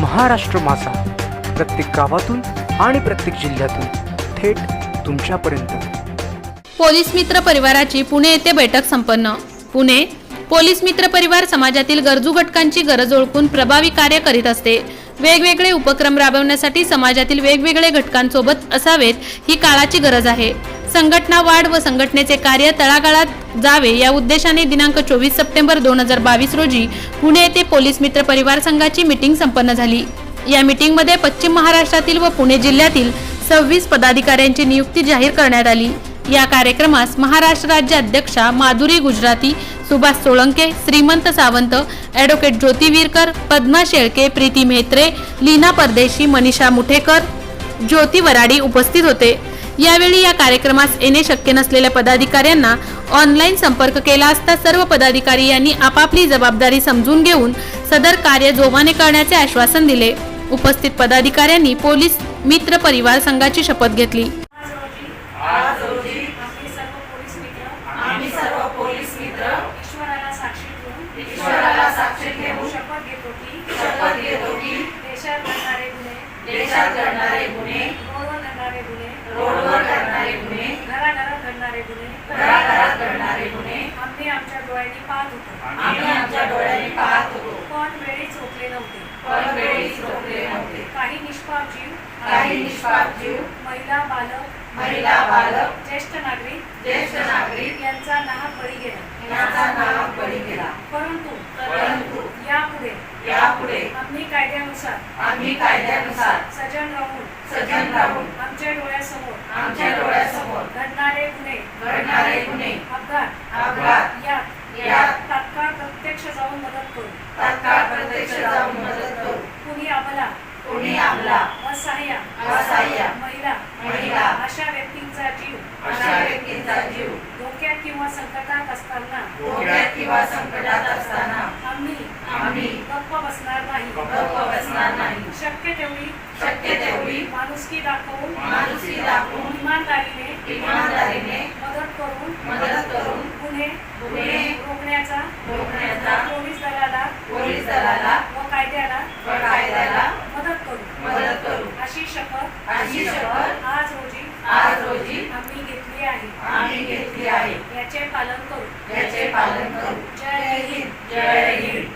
महाराष्ट्र माझा, प्रत्येक गावातून आणि प्रत्येक जिल्ह्यातून थेट तुमच्यापर्यंत। पोलीस मित्र परिवाराची पुणे येथे बैठक संपन्न। पुणे पोलीस मित्र परिवार समाजातील गरजू घटकांची गरज ओळखून प्रभावी कार्य करीत असते। वेगवेगळे उपक्रम राबवण्यासाठी समाजातील वेगवेगळे घटकांसोबत असावेत ही काळाची गरज आहे। संघटना वाढ व संघटनेचे कार्य तळागाळात जावे या उद्देशाने दिनांक 24 सप्टेंबर 2022 रोजी पुणे येथे पोलीस मित्र परिवार संघाची मीटिंग संपन्न झाली। या मीटिंगमध्ये पश्चिम महाराष्ट्रातील व पुणे जिल्ह्यातील 26 पदाधिकाऱ्यांची नियुक्ती जाहीर करण्यात आली। या कार्यक्रमास महाराष्ट्र राज्य अध्यक्षा माधुरी गुजराती, सुभाष सोळंके, श्रीमंत सावंत, ॲडव्होकेट ज्योती वीरकर, पद्मा शेळके, प्रीती म्हेत्रे, लीना परदेशी, मनीषा मुठेकर, ज्योती वराडी उपस्थित होते। यावेळी या कार्यक्रमास येणे शक्य नसलेल्या पदाधिकाऱ्यांना ऑनलाईन संपर्क केला असता सर्व पदाधिकारी यांनी आपापली जबाबदारी समजून घेऊन सदर कार्य जोमाने करण्याचे आश्वासन दिले। उपस्थित पदाधिकाऱ्यांनी पोलीस मित्र परिवार संघाची शपथ घेतली। ईश्वराला साक्षी ठेवून शपथ घेतो की देशात घडणारे गुन्हे, रोडवर घडणारे गुन्हे, घराघरात घडणारे गुन्हे आम्ही आमच्या डोळ्यांनी पाहत होतो, पण वेळीच रोखले नव्हते। काही निष्पाप जीव, महिला बालक, ज्येष्ठ नागरिक यांचा नाहक बळी गेला। परंतु यापुढे आम्ही कायद्यानुसार सजन राहून आमच्या डोळ्यासमोर घडणारे गुन्हे, अपघात यात तात्काळ प्रत्यक्ष जाऊन मदत करू। कुणी आम्हाला असहाय्य महिला अशा व्यक्तींचा जीव धोक्यात किंवा संकटात असताना आम्ही गप्प बसणार नाही। शक्य तेवढी माणुसकी दाखवून इमानदारीने मदत करून गुन्हे रोखण्याचा पोलीस दलाला व कायद्याला मदत करू। अशी शपथ आज रोजी आम्ही घेतली आहे। याचे पालन करू। जय हिंद।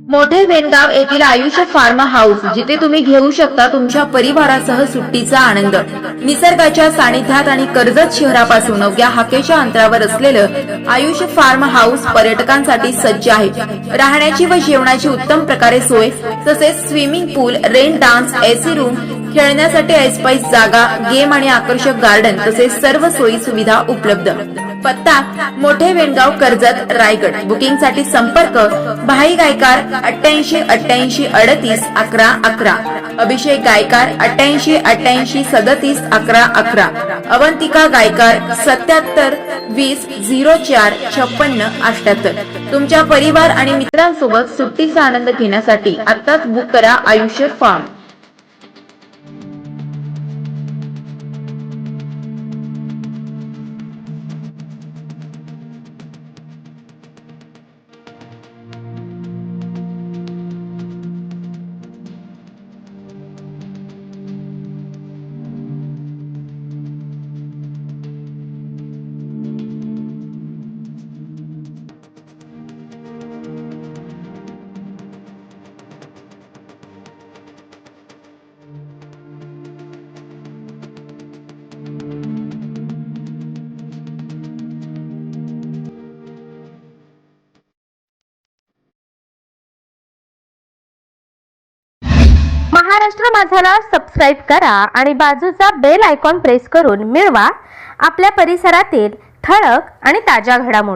मोठे वेणगाव येथील आयुष फार्म हाऊस, जिथे तुम्ही घेऊ शकता तुमच्या परिवारासह सुट्टीचा आनंद। निसर्गाच्या सानिध्यात आणि कर्जत शहरापासून अवघ्या हाकेच्या अंतरावर असलेलं आयुष फार्म हाऊस पर्यटकांसाठी सज्ज आहे। राहण्याची व जेवणाची उत्तम प्रकारे सोय, तसेच स्विमिंग पूल, रेन डान्स, एसी रूम, खेळण्यासाठी ऐसपैस जागा, गेम आणि आकर्षक गार्डन तसेच सर्व सोयी सुविधा उपलब्ध। पत्ता मोठे वेणगाव, कर्जत, रायगड। बुकिंग साठी संपर्क भाई गायकार 88 88 38 11 11, अभिषेक गायकार 88 88 37 11 11, अवंतिका गायकार 77 20 04 56 78। तुमच्या परिवार आणि मित्रांसोबत सुट्टीचा आनंद घेण्यासाठी आताच बुक करा आयुष्य फार्म। महाराष्ट्र माझाला सबस्क्राइब करा आणि बाजूचा बेल आयकॉन प्रेस करून मिळवा आपल्या परिसरातील ठळक आणि ताज्या घडामोडी।